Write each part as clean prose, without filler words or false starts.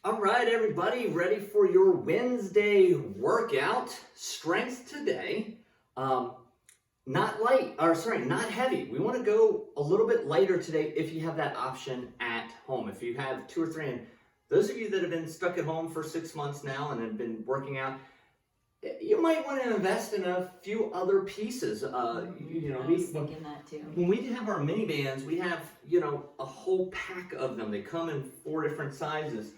All right, everybody, ready for your Wednesday workout? Strength today. Not heavy. We want to go a little bit lighter today if you have that option at home. If you have 2 or 3, and those of you that have been stuck at home for 6 months now and have been working out, you might want to invest in a few other pieces. I was thinking that too. When we have our mini bands, we have, a whole pack of them. They come in 4 different sizes.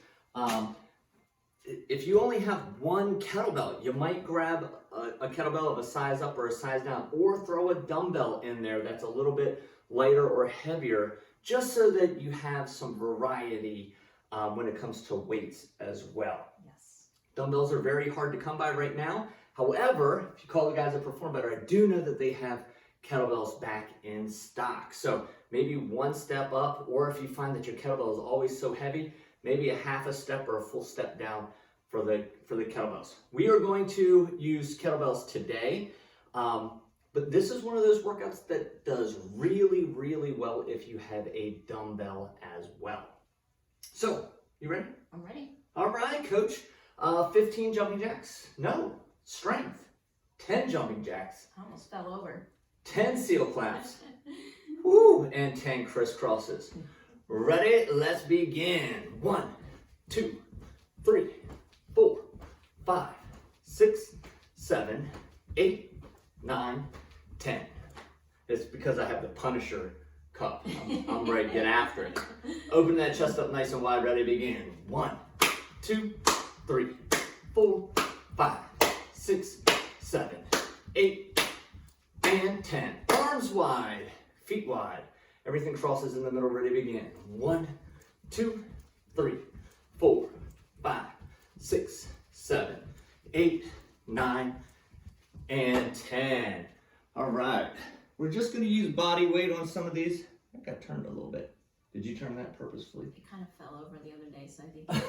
If you only have one kettlebell, you might grab a kettlebell of a size up or a size down, or throw a dumbbell in there that's a little bit lighter or heavier, just so that you have some variety when it comes to weights as well. Yes. Dumbbells are very hard to come by right now. However, if you call the guys that Perform Better, I do know that they have kettlebells back in stock. So maybe one step up, or if you find that your kettlebell is always so heavy, maybe a half a step or a full step down for the kettlebells. We are going to use kettlebells today, but this is one of those workouts that does really, really well if you have a dumbbell as well. So, you ready? I'm ready. All right, coach. 15 jumping jacks. No, strength. 10 jumping jacks. I almost fell over. 10 seal claps. Woo, and 10 crisscrosses. Ready? Let's begin. 1, 2, 3, 4, 5, 6, 7, 8, 9, 10. It's because I have the Punisher cup. I'm ready to get after it. Open that chest up nice and wide. Ready to begin. 1, 2, 3, 4, 5, 6, 7, 8, and 10. Arms wide, feet wide. Everything crosses in the middle, ready to begin. 1, 2, 3, 4, 5, 6, 7, 8, 9, and 10. All right. We're just going to use body weight on some of these. I think I turned a little bit. Did you turn that purposefully? It kind of fell over the other day, so I think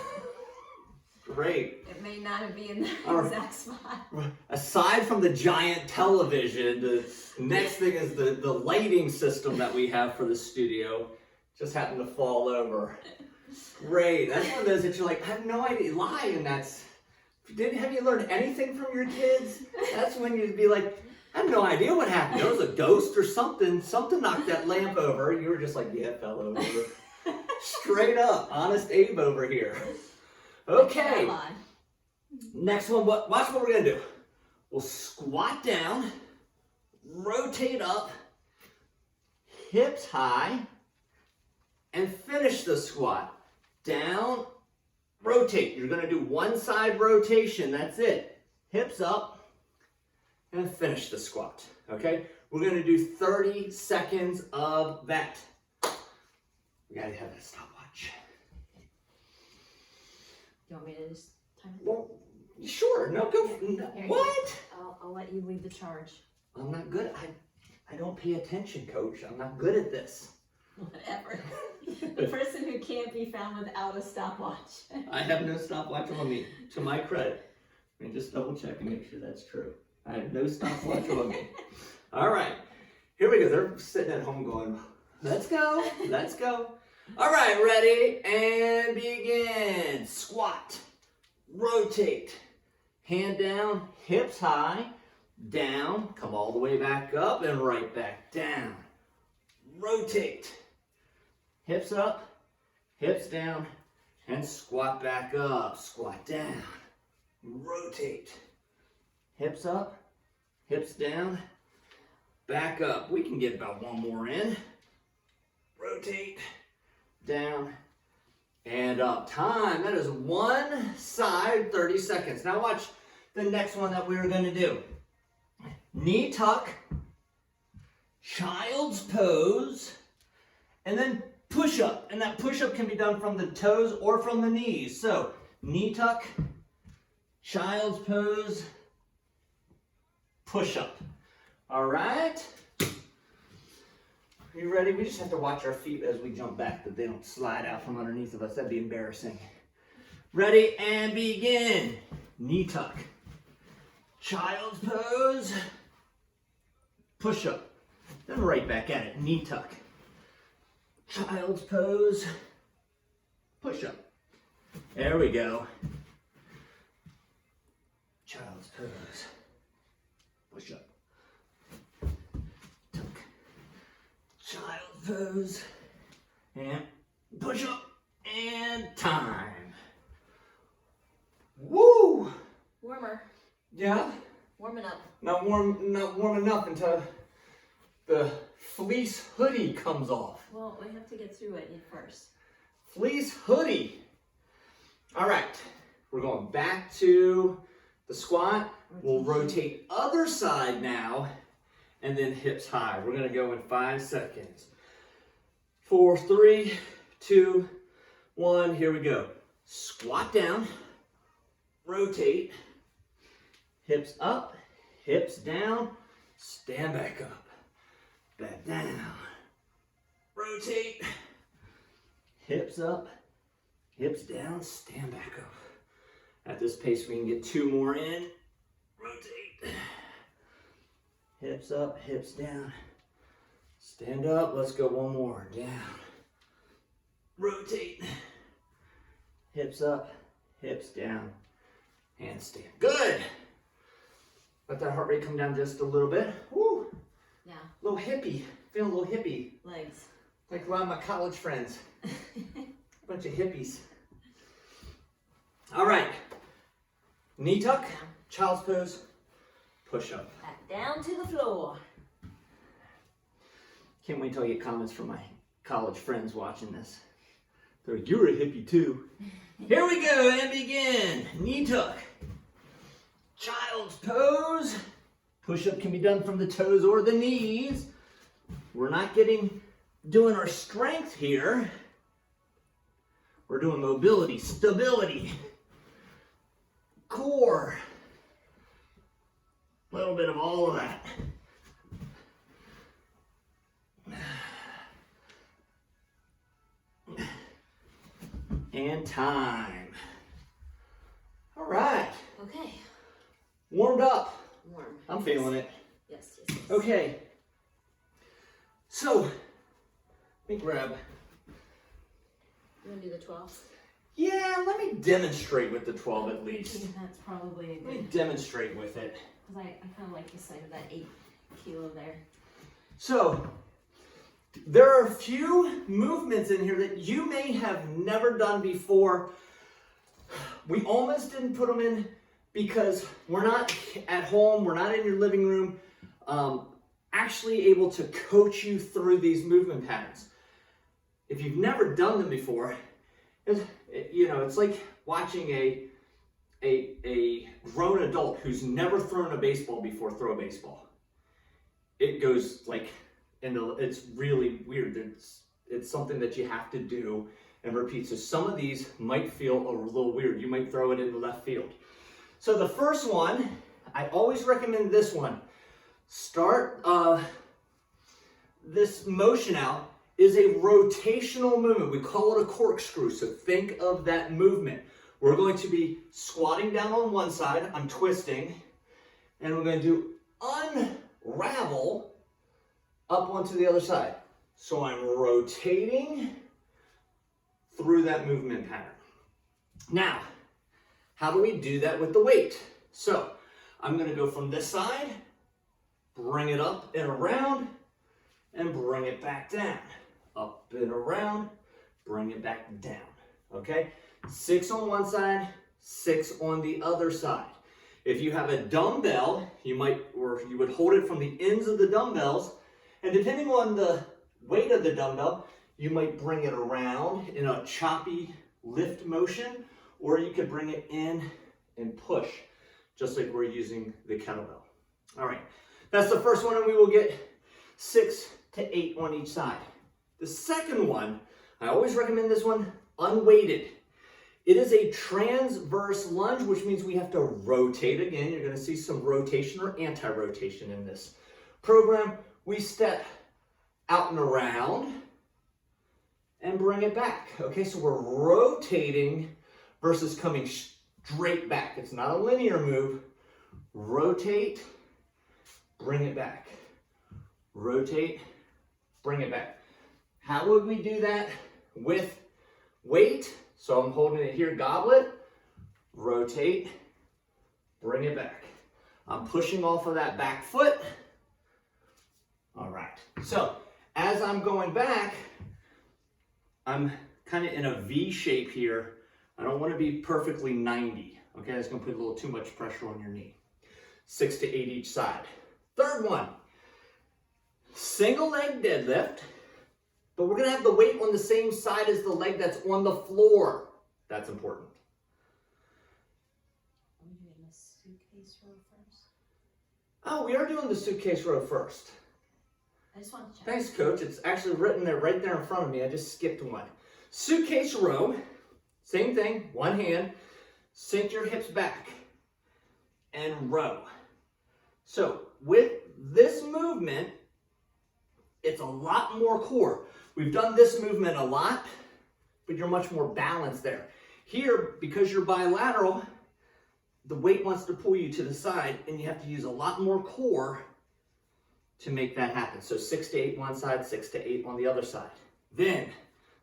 Great. it may not have been in the exact spot. Aside from the giant television, the next thing is the lighting system that we have for the studio. Just happened to fall over. Great. That's one of those that you're like, I have no idea. Lie, and have you learned anything from your kids? That's when you'd be like, I have no idea what happened. There was a ghost or something. Something knocked that lamp over. You were just like, yeah, it fell over. Straight up. Honest Abe over here. Okay. Next one, watch what we're going to do. We'll squat down, rotate up, hips high, and finish the squat. Down, rotate. You're going to do one side rotation. That's it. Hips up, and finish the squat. Okay? We're going to do 30 seconds of that. We got to have a stopwatch. Do you want me to just time it? Well, sure. No, go. What? I'll let you lead the charge. I'm not good. I don't pay attention, coach. I'm not good at this. Whatever. The person who can't be found without a stopwatch. I have no stopwatch on me, to my credit. Let me just double check and make sure that's true. I have no stopwatch on me. All right. Here we go. They're sitting at home going, let's go. Let's go. All right, ready, and begin. Squat, rotate, hand down, hips high, down, come all the way back up and right back down. Rotate, hips up, hips down, and squat back up, squat down. Rotate, hips up, hips down, back up. We can get about one more in. Rotate, down, and up. Time. That is one side, 30 seconds. Now watch the next one that we're going to do. Knee tuck, child's pose, and then push up. And that push up can be done from the toes or from the knees. So knee tuck, child's pose, push up. All right. Are you ready? We just have to watch our feet as we jump back, that they don't slide out from underneath of us. That'd be embarrassing. Ready, and begin. Knee tuck. Child's pose. Push up. Then right back at it. Knee tuck. Child's pose. Push up. There we go. Child's pose. Push up. Tuck. Child's pose. And push up. And time. Woo! Warmer. Yeah? Warming up. Not warm enough until the fleece hoodie comes off. Well, we have to get through it first. Fleece hoodie. All right, we're going back to the squat. We'll rotate other side now, and then hips high. We're gonna go in 5 seconds. 4, 3, 2, 1, here we go. Squat down, rotate, hips up, hips down, stand back up, back down, rotate, hips up, hips down, stand back up. At this pace, we can get 2 more in. Rotate. Hips up, hips down. Stand up. Let's go 1 more. Down. Rotate. Hips up, hips down. Handstand. Good. Let that heart rate come down just a little bit. Woo. Yeah. A little hippie. Feeling a little hippie. Legs. Like a lot of my college friends. Bunch of hippies. All right. Knee tuck, child's pose, push up. Back down to the floor. Can't wait till I get comments from my college friends watching this. They're like, you're a hippie too. Here we go and begin. Knee tuck, child's pose. Push up can be done from the toes or the knees. We're not doing our strength here. We're doing mobility, stability, core, a little bit of all of that. And time. All right. Okay. Warmed up. Warm. I'm feeling it. Yes. Okay. So, let me grab. You want to do the 12? Yeah, let me demonstrate with the 12 at I least. think that's probably a Let me good, demonstrate with it. because I kind of like the sight of that 8 kilo there. So, there are a few movements in here that you may have never done before. We almost didn't put them in because we're not at home, we're not in your living room, actually able to coach you through these movement patterns. If you've never done them before, it's like watching a grown adult who's never thrown a baseball before throw a baseball. It goes like, it's really weird. It's something that you have to do and repeat. So some of these might feel a little weird. You might throw it in the left field. So the first one, I always recommend this one. Start this motion out is a rotational movement. We call it a corkscrew, so think of that movement. We're going to be squatting down on one side, I'm twisting, and we're going to do unravel up onto the other side. So I'm rotating through that movement pattern. Now, how do we do that with the weight? So I'm going to go from this side, bring it up and around, and bring it back down. Up and around, bring it back down, okay? 6 on one side, 6 on the other side. If you have a dumbbell, you would hold it from the ends of the dumbbells, and depending on the weight of the dumbbell, you might bring it around in a choppy lift motion, or you could bring it in and push, just like we're using the kettlebell. All right, that's the first one, and we will get 6 to 8 on each side. The second one, I always recommend this one, unweighted. It is a transverse lunge, which means we have to rotate again. You're gonna see some rotation or anti-rotation in this program. We step out and around and bring it back. Okay, so we're rotating versus coming straight back. It's not a linear move. Rotate, bring it back. Rotate, bring it back. How would we do that with weight? So I'm holding it here, goblet, rotate, bring it back. I'm pushing off of that back foot. All right, so as I'm going back, I'm kind of in a V shape here. I don't want to be perfectly 90, okay? That's gonna put a little too much pressure on your knee. 6 to 8 each side. Third one, single leg deadlift, but we're gonna have the weight on the same side as the leg that's on the floor. That's important. Are we doing the suitcase row first? Oh, we are doing the suitcase row first. I just want to check. Thanks, coach. It's actually written there, right there in front of me. I just skipped one. Suitcase row, same thing, one hand, sink your hips back and row. So with this movement, it's a lot more core. We've done this movement a lot, but you're much more balanced there. Here, because you're bilateral, the weight wants to pull you to the side and you have to use a lot more core to make that happen. So 6 to 8 one side, 6 to 8 on the other side. Then,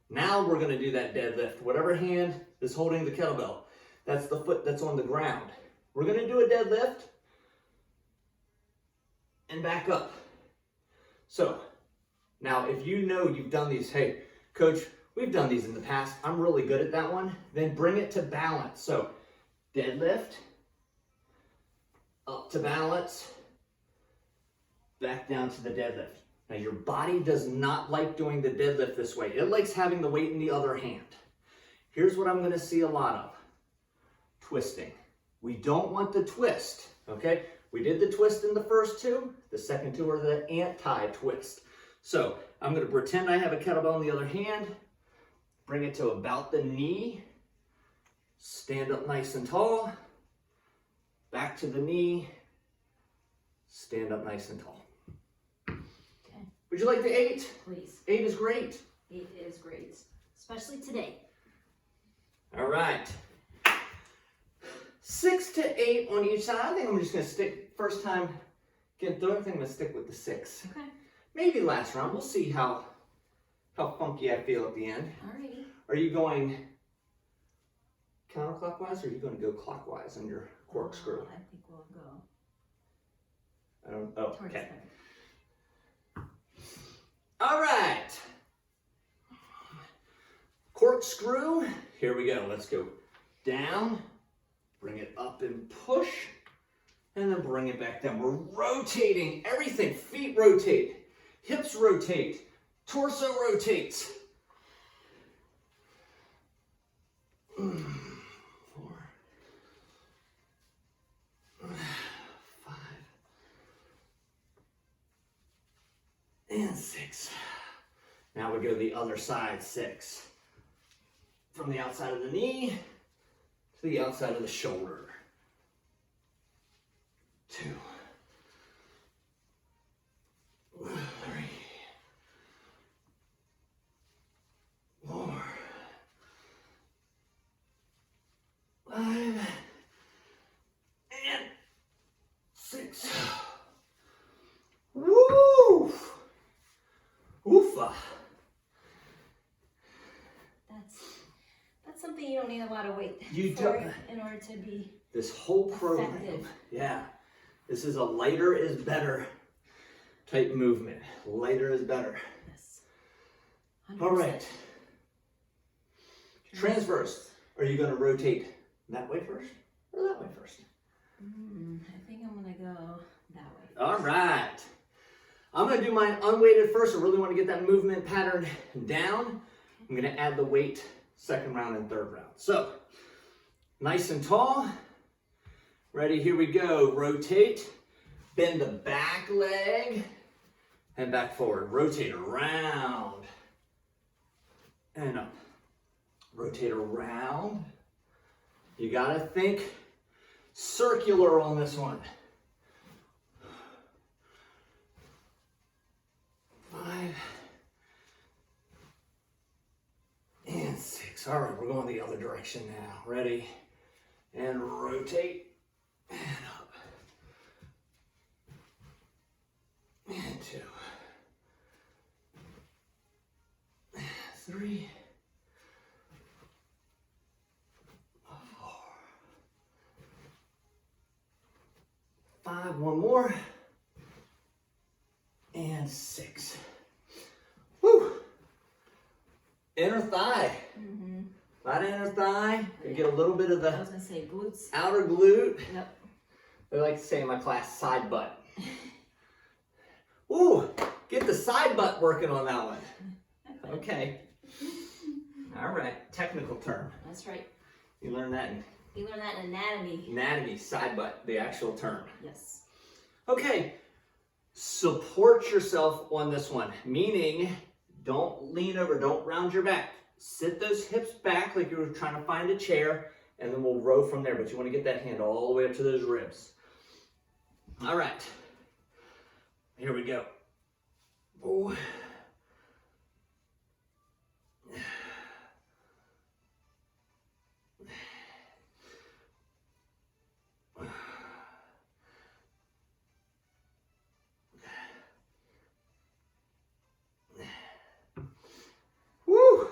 now we're gonna do that deadlift. Whatever hand is holding the kettlebell, that's the foot that's on the ground. We're gonna do a deadlift and back up. So, now if you know you've done these, hey, coach, we've done these in the past, I'm really good at that one, then bring it to balance. So, deadlift, up to balance, back down to the deadlift. Now your body does not like doing the deadlift this way. It likes having the weight in the other hand. Here's what I'm gonna see a lot of. Twisting. We don't want the twist, okay? We did the twist in the first two. The second two are the anti-twist. So I'm gonna pretend I have a kettlebell in the other hand, bring it to about the knee, stand up nice and tall, back to the knee, stand up nice and tall. Okay. Would you like the 8? Please. 8 is great. 8 is great, especially today. All right. 6 to 8 on each side. I think I'm just gonna stick, first time getting through, I think I'm gonna stick with the 6. Okay. Maybe last round, we'll see how funky I feel at the end. Alrighty. Are you going counterclockwise or are you gonna go clockwise on your corkscrew? I think we'll go Oh, towards okay. there. All right. Corkscrew, here we go. Let's go down, bring it up and push, and then bring it back down. We're rotating everything. Feet rotate, hips rotate, torso rotates. 4, 5, and 6. Now we go the other side, 6. From the outside of the knee to the outside of the shoulder. 2, 3, 4, 5, and 6. Woo! Oofa. That's something you don't need a lot of weight You for don't. in order to be This whole program, effective. yeah, this is a lighter is better type movement. Lighter is better. Yes. 100%. All right. Transverse. Are you going to rotate that way first or that way first? I think I'm gonna go that way. All right. I'm going to do mine unweighted first. I really want to get that movement pattern down. I'm going to add the weight second round and third round. So, nice and tall. Ready, here we go. Rotate, bend the back leg, and back forward. Rotate around, and up. Rotate around. You gotta think circular on this one. 5, and 6. All right, we're going the other direction now. Ready? And rotate, and up. And 2. 3. 5, one more. And 6. Woo! Inner thigh. A lot of inner thigh. You get a little bit of I was the gonna say glutes. outer glute. Yep. They like to say in my class, side butt. Ooh, get the side butt working on that one. Okay. All right, technical term. That's right. You learn that in You learn that in anatomy. anatomy, side butt, the actual term. Yes. Okay, support yourself on this one, meaning don't lean over, don't round your back. Sit those hips back like you were trying to find a chair, and then we'll row from there, but you want to get that hand all the way up to those ribs. All right, here we go. Oh. Woo!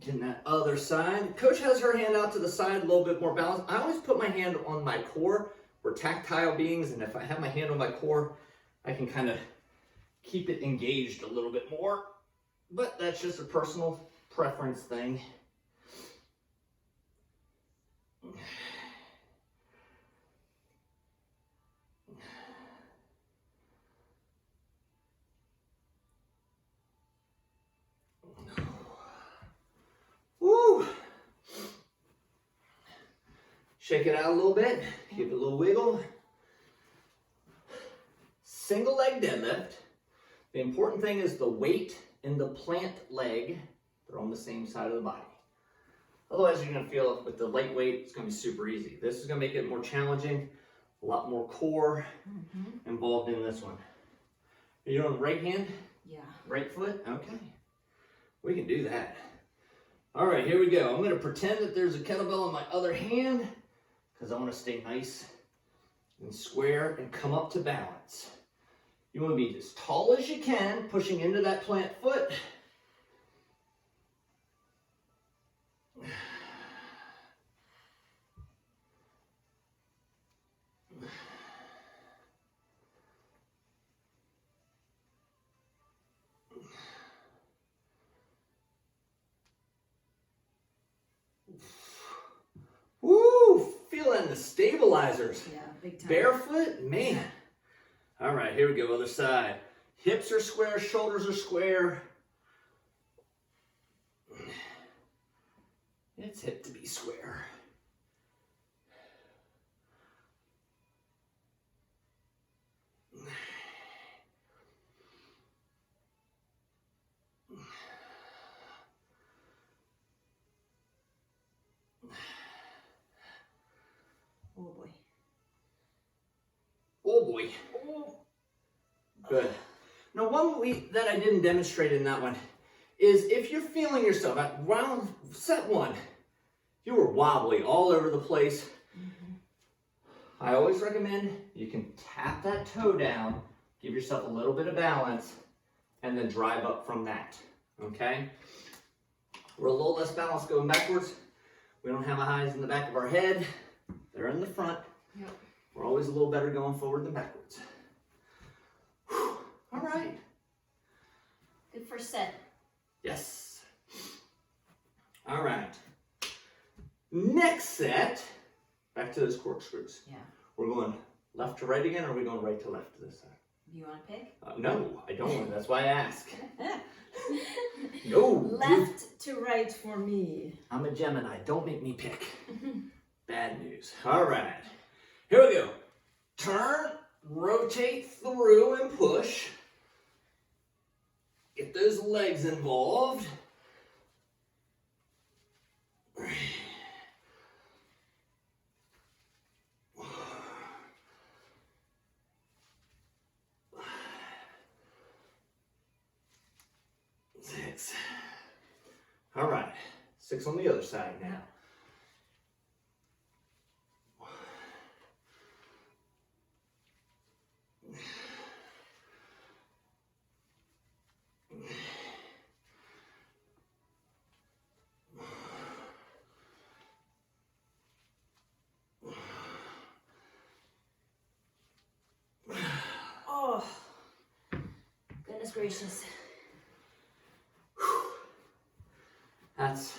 Getting that other side. Coach has her hand out to the side, a little bit more balanced. I always put my hand on my core. We're tactile beings, and if I have my hand on my core, I can kind of keep it engaged a little bit more. But that's just a personal preference thing. Woo! Shake it out a little bit, give it a little wiggle. Single leg deadlift. The important thing is the weight and the plant leg, they're on the same side of the body. Otherwise you're gonna feel with the light weight, it's gonna be super easy. This is gonna make it more challenging, a lot more core involved in this one. Are you on the right hand? Yeah. Right foot? Okay. We can do that. All right, here we go. I'm gonna pretend that there's a kettlebell in my other hand because I wanna stay nice and square and come up to balance. You wanna be as tall as you can, pushing into that plant foot. Woo! Feeling the stabilizers. Yeah, big time. Barefoot? Man. All right, here we go, other side. Hips are square, shoulders are square. It's hip to be square. Oh boy. Oh boy. Good. Now one that I didn't demonstrate in that one is if you're feeling yourself at round set 1, you were wobbly all over the place. I always recommend you can tap that toe down, give yourself a little bit of balance, and then drive up from that, okay? We're a little less balanced going backwards. We don't have our eyes in the back of our head. They're in the front. Yep. We're always a little better going forward than backwards. Whew. All right. Good first set. Yes. All right. Next set, back to those corkscrews. Yeah. We're going left to right again, or are we going right to left this time? Do you want to pick? No, I don't. That's why I ask. No. Left to right for me. I'm a Gemini. Don't make me pick. Bad news. All right. Here we go. Turn, rotate through, and push. Get those legs involved. Six. All right. 6 on the other side now. gracious. That's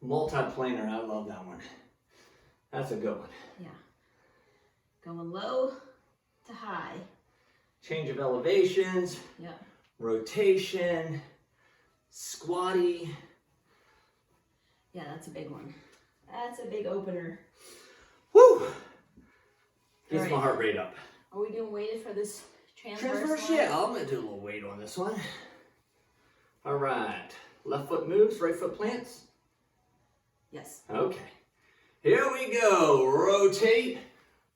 multi-planar. I love that one. That's a good one. Yeah. Going low to high. Change of elevations. Yeah. Rotation. Squatty. Yeah, that's a big one. That's a big opener. Woo! Gets All my right. heart rate up. Are we doing weighted for this transverse? Yeah, I'm gonna do a little weight on this one. All right. Left foot moves, right foot plants. Yes. Okay. Here we go. Rotate,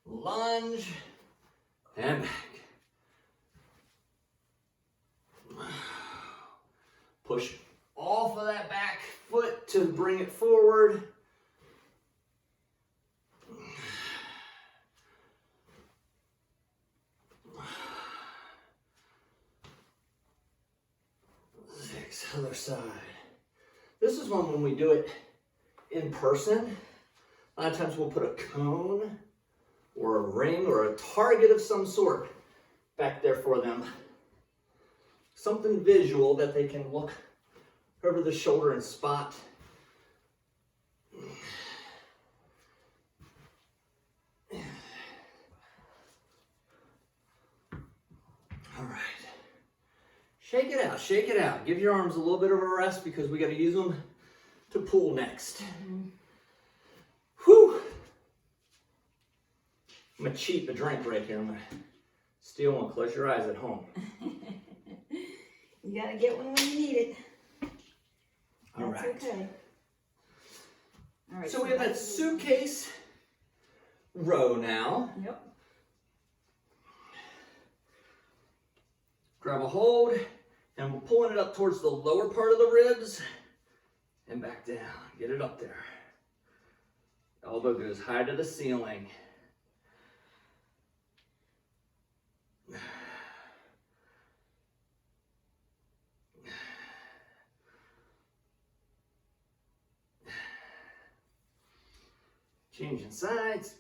lunge, and back. Push off of that back foot to bring it forward. Six, other side. This is one when we do it in person. A lot of times we'll put a cone or a ring or a target of some sort back there for them. Something visual that they can look over the shoulder and spot. All right. Shake it out, shake it out. Give your arms a little bit of a rest because we got to use them to pull next. Whew. I'm gonna cheat the drink right here. I'm gonna steal one. Close your eyes at home. You gotta get one when you need it. All That's right. okay. All right. So we have that suitcase row now. Yep. Grab a hold, and we're pulling it up towards the lower part of the ribs and back down. Get it up there. Elbow goes high to the ceiling. Changing sides.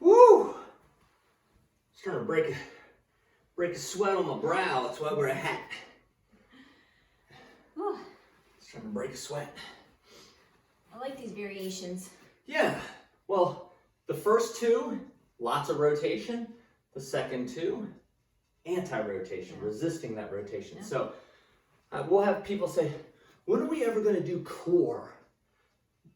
Woo! Starting to break a sweat on my brow. That's why I wear a hat. Whew. Starting to break a sweat. I like these variations. Yeah. Well, the first two, lots of rotation. The second two, anti-rotation, resisting that rotation. Yeah. So we'll have people say, when are we ever going to do core?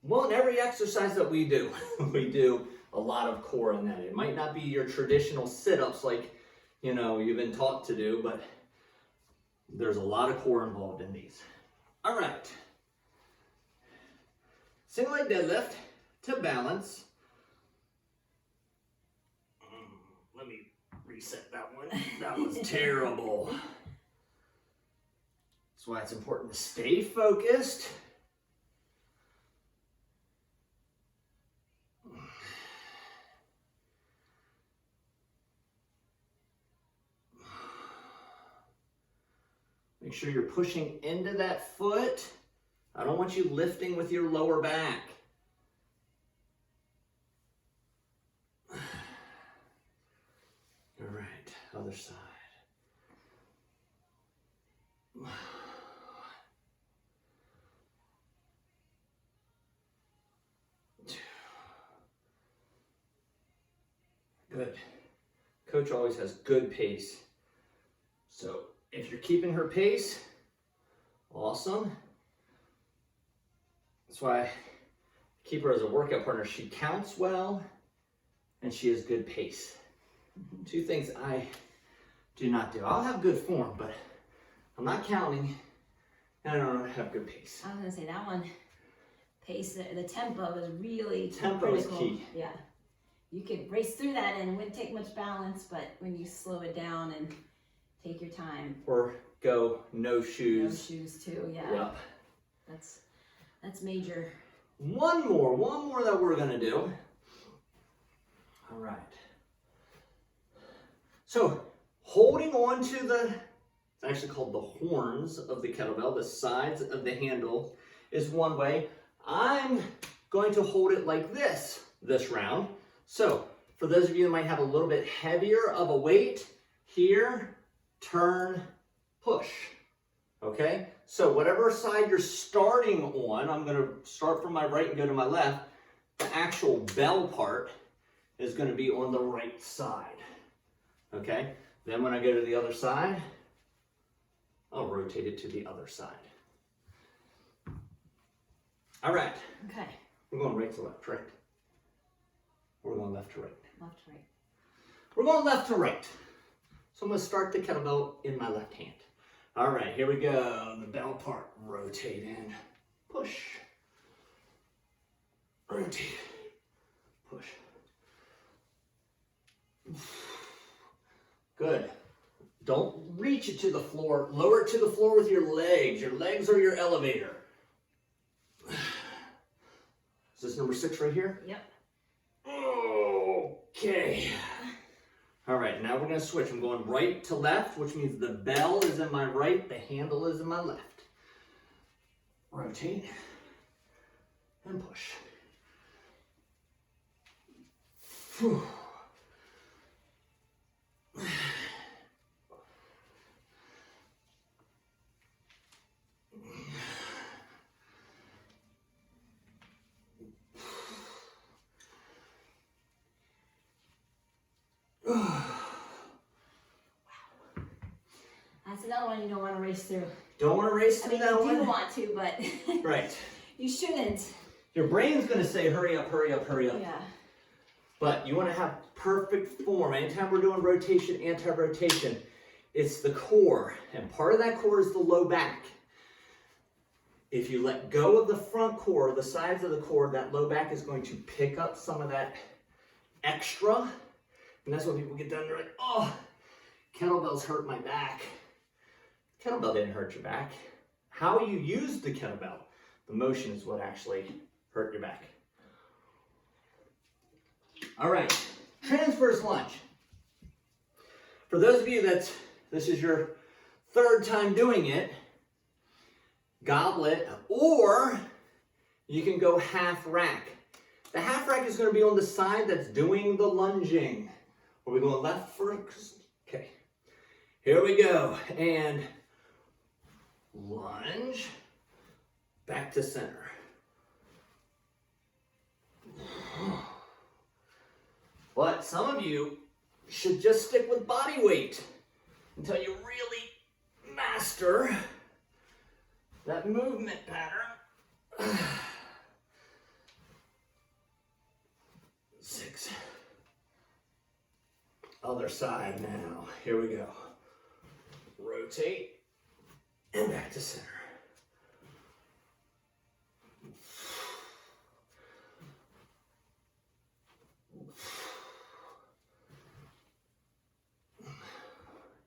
Well, in every exercise that we do, we do a lot of core in that. It might not be your traditional sit-ups like, you know, you've been taught to do, but there's a lot of core involved in these. All right. Single leg deadlift to balance. Let me reset that one. That was terrible. That's why it's important to stay focused. Make sure you're pushing into that foot. I don't want you lifting with your lower back. All right, other side. Good. Coach always has good pace. So if you're keeping her pace, awesome. That's why I keep her as a workout partner. She counts well and she has good pace. Two things I do not do. I'll have good form, but I'm not counting and I don't have good pace. I was gonna say that one, pace, the tempo is really Tempo is critical. key. Yeah. You could race through that and it wouldn't take much balance, but when you slow it down and take your time. Or go no No shoes. shoes too, yeah. Yep. That's major. One more that we're gonna do. All right. So holding on to the, it's actually called the horns of the kettlebell, the sides of the handle is one way. I'm going to hold it like this round. So for those of you that might have a little bit heavier of a weight, here, turn, push. Okay? So whatever side you're starting on, I'm going to start from my right and go to my left. The actual bell part is going to be on the right side. Okay? Then when I go to the other side, I'll rotate it to the other side. All right. Okay. We're going right to left, correct? We're going left to right. Left to right. We're going left to right. So I'm going to start the kettlebell in my left hand. All right, here we go. The bell part. Rotate in. Push. Rotate. Push. Good. Don't reach it to the floor. Lower it to the floor with your legs. Your legs are your elevator. Is this number 6 right here? Yep. Okay. All right, now we're going to switch. I'm going right to left, which means the bell is in my right, the handle is in my left. Rotate and push. Whew. That's another one you don't want to race through. Don't want to race I through mean, that you do one? want to, but Right. you shouldn't. Your brain's going to say, hurry up, hurry up, hurry up. Yeah. But you want to have perfect form. Anytime we're doing rotation, anti-rotation, it's the core. And part of that core is the low back. If you let go of the front core, the sides of the core, that low back is going to pick up some of that extra. And that's when people get done, they're like, oh, kettlebells hurt my back. Kettlebell didn't hurt your back. How you use the kettlebell, the motion is what actually hurt your back. All right, transverse lunge. For those of you that this is your third time doing it, goblet, or you can go half rack. The half rack is going to be on the side that's doing the lunging. Are we going left first? Okay, here we go. And lunge, back to center. But some of you should just stick with body weight until you really master that movement pattern. 6. Other side now. Here we go. Rotate and back to center.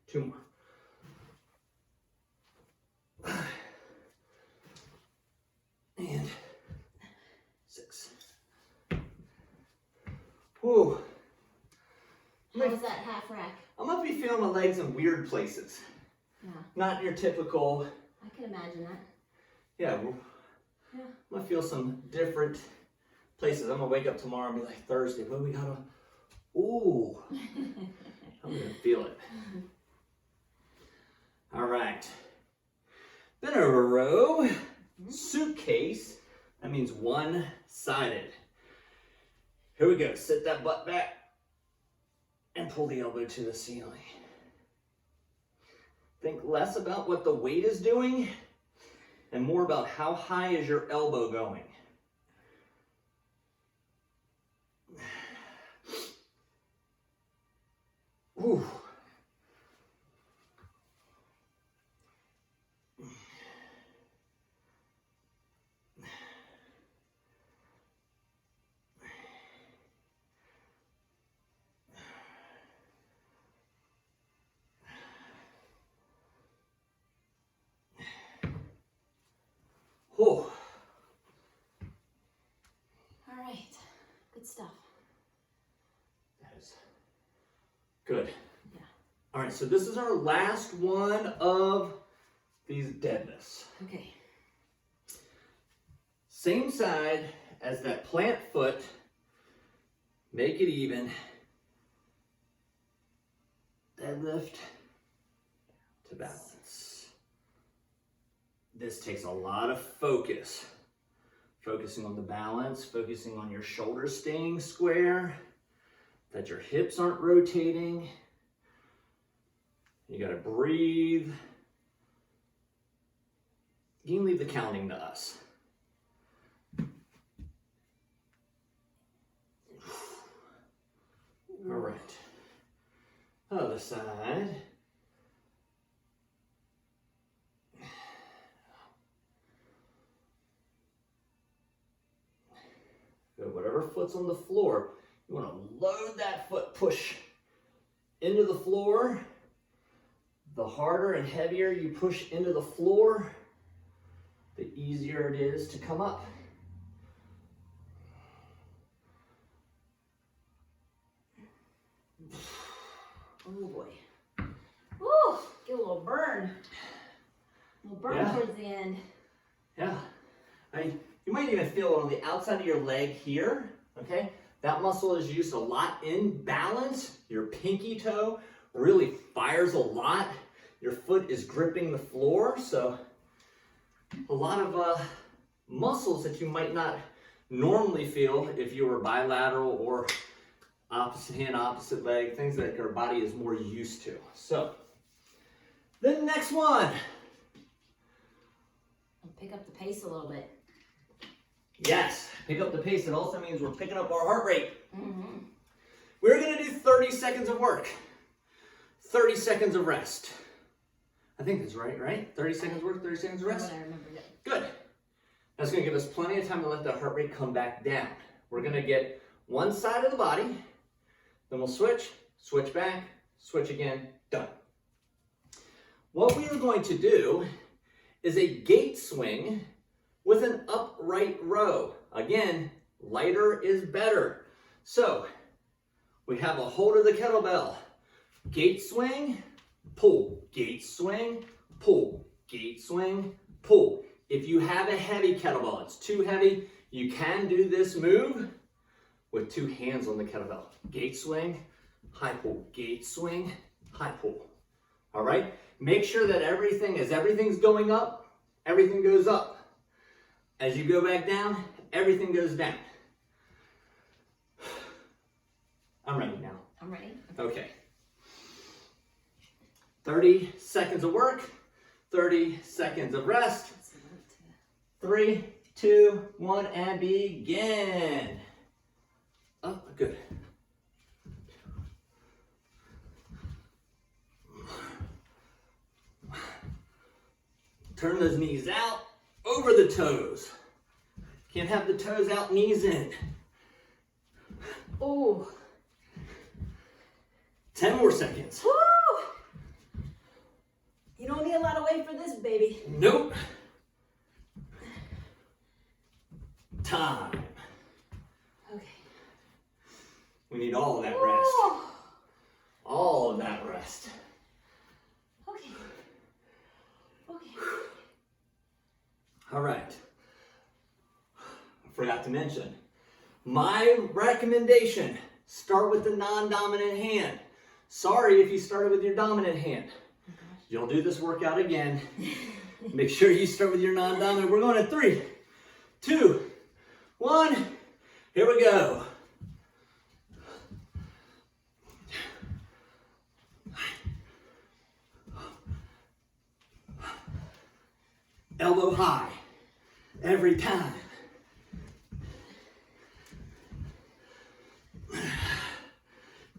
Two more. And 6. Whew. How was that half rack? I might be feeling my legs in weird places. Yeah. Not your typical. I can imagine that. Yeah. Yeah. I'm gonna feel some different places. I'm gonna wake up tomorrow and be like, Thursday, what we gotta? Ooh. I'm gonna feel it. All right. Then a row, suitcase. That means one-sided. Here we go. Sit that butt back and pull the elbow to the ceiling. Think less about what the weight is doing and more about how high is your elbow going. Ooh. Oh. All right. Good stuff. That is good. Yeah. right, so this is our last one of these deadlifts. Okay. Same side as that plant foot. Make it even. Deadlift to balance. This takes a lot of focus. Focusing on the balance, focusing on your shoulders staying square, that your hips aren't rotating. You gotta breathe. You can leave the counting to us. All right. Other side. Good. Whatever foot's on the floor, you want to load that foot, push into the floor. The harder and heavier you push into the floor, the easier it is to come up. Oh boy. Woo! Get a little burn. A little burn towards the end. Yeah. You might even feel it on the outside of your leg here, okay? That muscle is used a lot in balance. Your pinky toe really fires a lot. Your foot is gripping the floor, so a lot of muscles that you might not normally feel if you were bilateral or opposite hand, opposite leg, things that your body is more used to. So, the next one. I'll pick up the pace a little bit. Yes, pick up the pace. It also means we're picking up our heart rate. Mm-hmm. We're gonna do 30 seconds of work, 30 seconds of rest. I think that's right? 30 seconds work, 30 seconds of rest? I remembered it. Good. That's gonna give us plenty of time to let the heart rate come back down. We're gonna get one side of the body, then we'll switch, switch back, switch again, done. What we are going to do is a gate swing with an upright row. Again, lighter is better. So, we have a hold of the kettlebell. Gate swing, pull, gate swing, pull, gate swing, pull. If you have a heavy kettlebell, it's too heavy, you can do this move with two hands on the kettlebell. Gate swing, high pull, gate swing, high pull. All right? Make sure that as everything's going up, everything goes up. As you go back down, everything goes down. I'm ready now. I'm ready. Okay. 30 seconds of work, 30 seconds of rest. 3, 2, 1, and begin. Oh, good. Turn those knees out, over the toes. Can't have the toes out, knees in. Oh. 10 more seconds. Woo! You don't need a lot of weight for this, baby. Nope. Time. Okay. We need all of that rest. All of that rest. Okay. Okay. All right. I forgot to mention, my recommendation, start with the non-dominant hand. Sorry if you started with your dominant hand. You'll do this workout again. Make sure you start with your non-dominant. We're going at 3, 2, 1. Here we go. Elbow high, every time.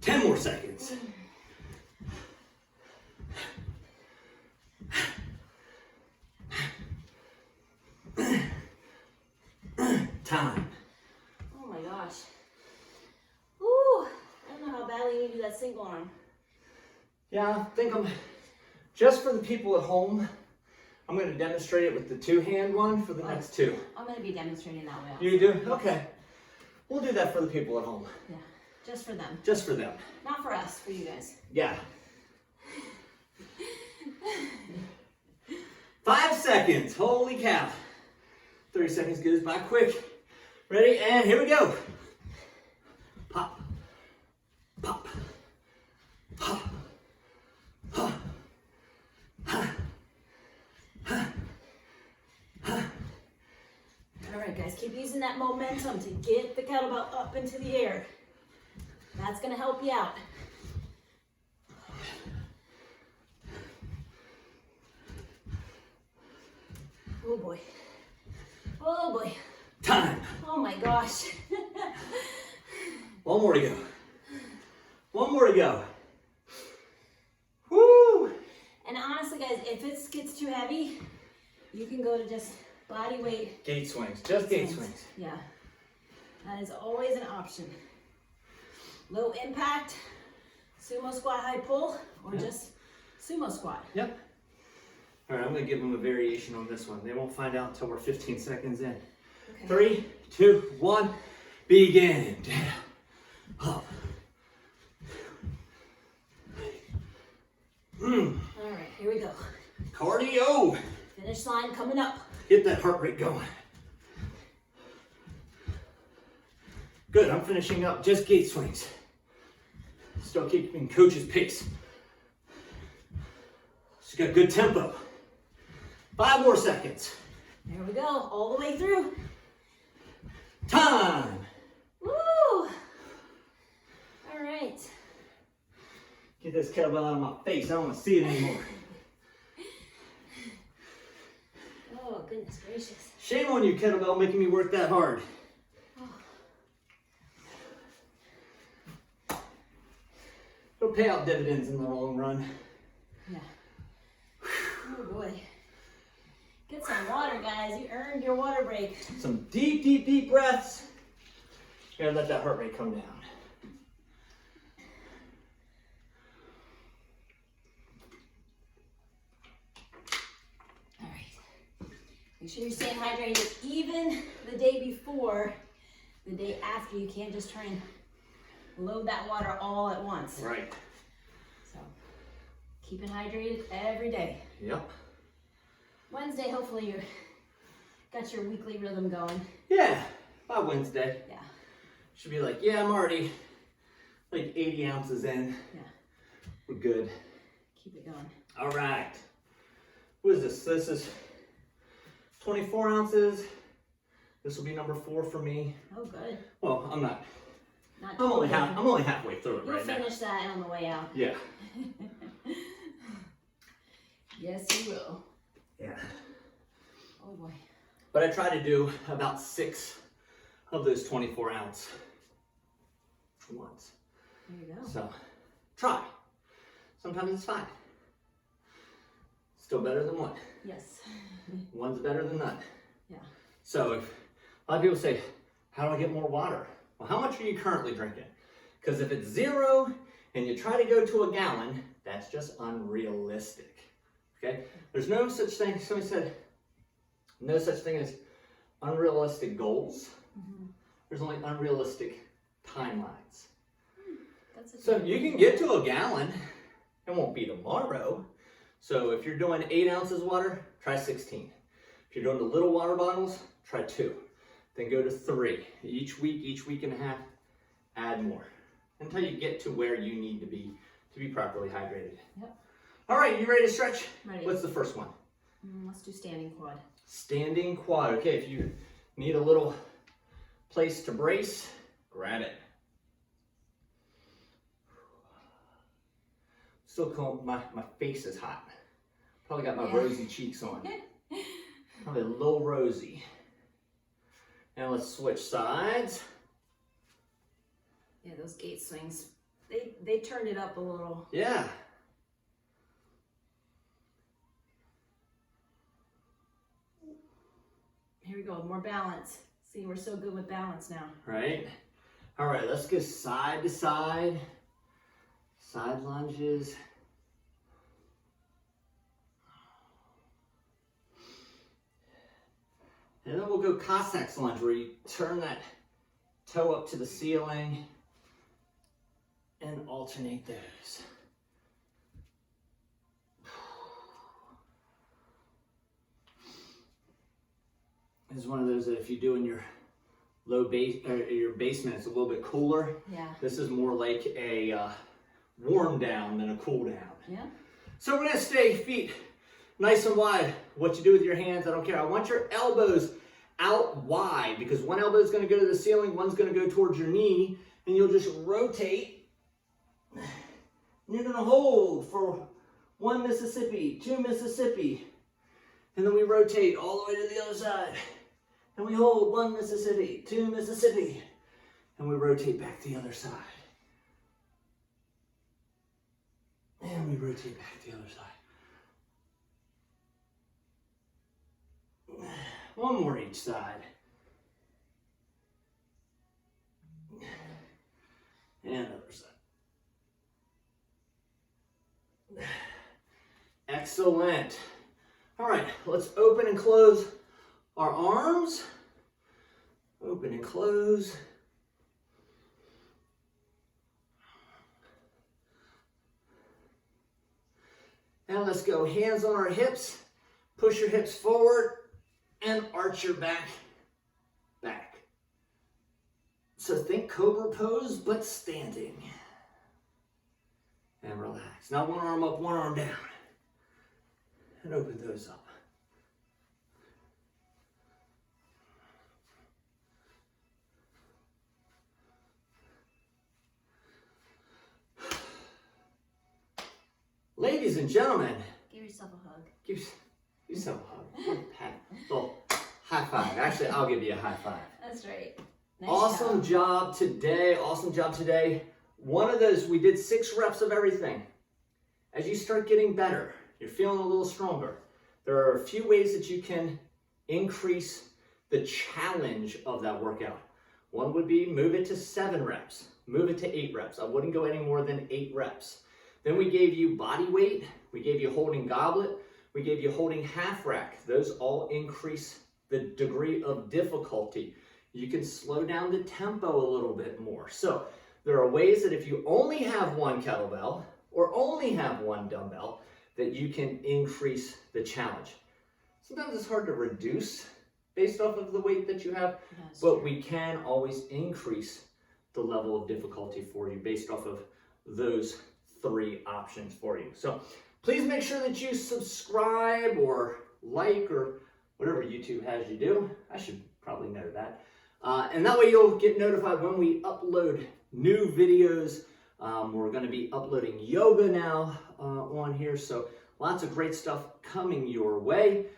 Ten more seconds. Time. Oh my gosh. Ooh, I don't know how badly you need to do that single arm. Yeah, I think just for the people at home, I'm going to demonstrate it with the two-hand one for the next two. I'm going to be demonstrating that way also. You do? Okay. We'll do that for the people at home. Yeah, just for them. Just for them. Not for us, for you guys. Yeah. 5 seconds. Holy cow. 30 seconds goes by quick. Ready? And here we go. Pop. Pop. Pop. Pop. All right, guys, keep using that momentum to get the kettlebell up into the air. That's gonna help you out. Oh boy. Oh boy. Time. Oh my gosh. One more to go. One more to go. Woo! And honestly, guys, if it gets too heavy, you can go to just body weight. Gate swings. Just gate swings. Yeah. That is always an option. Low impact, sumo squat high pull, or just sumo squat. Yep. All right, I'm going to give them a variation on this one. They won't find out until we're 15 seconds in. Okay. 3, 2, 1, begin. Down, up. All right, here we go. Cardio. Finish line coming up. Get that heart rate going. Good, I'm finishing up just gate swings. Still keeping coach's pace. She's got good tempo. 5 more seconds. There we go, all the way through. Time. Woo! All right. Get this kettlebell out of my face. I don't want to see it anymore. Oh, goodness gracious. Shame on you, kettlebell, making me work that hard. It'll pay out dividends in the long run. Yeah. Oh boy. Get some water, guys. You earned your water break. Some deep, deep, deep breaths. You gotta let that heart rate come down. All right. Make sure you're staying hydrated even the day before, the day after. You can't just try and load that water all at once. Right. So, keeping hydrated every day. Yep. Wednesday, hopefully you got your weekly rhythm going. Yeah, by Wednesday. Yeah. Should be like, yeah, I'm already like 80 ounces in. Yeah. We're good. Keep it going. All right. What is this? This is 24 ounces. This will be number 4 for me. Oh, good. Well, I'm not. Not I'm only totally. halfway through it You'll right now. finish that on the way out. Yeah. Yes, you will. Yeah. Oh boy. But I try to do about 6 of those 24 ounce ones. There you go. So try. Sometimes it's fine. Still better than one. Yes. One's better than none. Yeah. So if a lot of people say, how do I get more water? Well, how much are you currently drinking? Because if it's 0 and you try to go to a gallon, that's just unrealistic. Okay? There's no such thing, somebody said, no such thing as unrealistic goals. Mm-hmm. There's only unrealistic timelines. That's a So good you idea. can get to a gallon. It won't be tomorrow. So if you're doing 8 ounces water, try 16. If you're doing the little water bottles, try 2. Then go to 3. Each week and a half, add more. Until you get to where you need to be properly hydrated. Yep. All right, you ready to stretch? Ready. What's the first one? Let's do standing quad. Standing quad. Okay, if you need a little place to brace, grab it. Still cold, my face is hot. Probably got my Yeah. rosy cheeks on. Probably a little rosy. And let's switch sides. Yeah, those gate swings, they turned it up a little. Yeah. Here we go, more balance. See, we're so good with balance now. Right? All right, let's go side to side. Side lunges. And then we'll go Cossack's lunge, where you turn that toe up to the ceiling and alternate those. is one of those that if you do in your low base or your basement, it's a little bit cooler. Yeah. This is more like a warm down than a cool down. Yeah. So we're gonna stay feet nice and wide. What you do with your hands, I don't care. I want your elbows out wide because one elbow is gonna go to the ceiling, one's gonna go towards your knee, and you'll just rotate. And you're gonna hold for 1 Mississippi, 2 Mississippi, and then we rotate all the way to the other side. And we hold 1 Mississippi, 2 Mississippi, and we rotate back to the other side. And we rotate back to the other side. One more each side. And other side. Excellent. All right, let's open and close our arms. Open and close. And let's go hands on our hips. Push your hips forward and arch your back. So think cobra pose, but standing. And relax. Now one arm up, one arm down. And open those up. Ladies and gentlemen. Give yourself a hug. Give yourself a hug. Well, high five. Actually, I'll give you a high five. That's right. Nice Awesome job today. Awesome job today. One of those, we did 6 reps of everything. As you start getting better, you're feeling a little stronger. There are a few ways that you can increase the challenge of that workout. One would be move it to 7 reps. Move it to 8 reps. I wouldn't go any more than 8 reps. Then we gave you body weight. We gave you holding goblet. We gave you holding half rack. Those all increase the degree of difficulty. You can slow down the tempo a little bit more. So there are ways that if you only have 1 kettlebell or only have 1 dumbbell, that you can increase the challenge. Sometimes it's hard to reduce based off of the weight that you have, but we can always increase the level of difficulty for you based off of those 3 options for you. So please make sure that you subscribe or like or whatever YouTube has you do. I should probably know that. And that way you'll get notified when we upload new videos. We're going to be uploading yoga now on here, so lots of great stuff coming your way.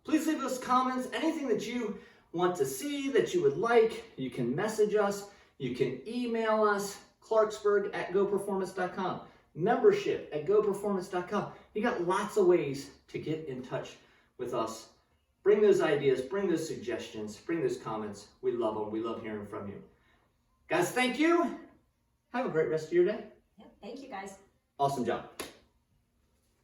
Please leave us comments, anything that you want to see, that you would like. You can message us, you can email us, clarksburg@goperformance.com, membership@goperformance.com. You got lots of ways to get in touch with us. Bring those ideas, bring those suggestions, bring those comments. We love them. We love hearing from you. Guys, thank you. Have a great rest of your day. Yep. Thank you, guys. Awesome job.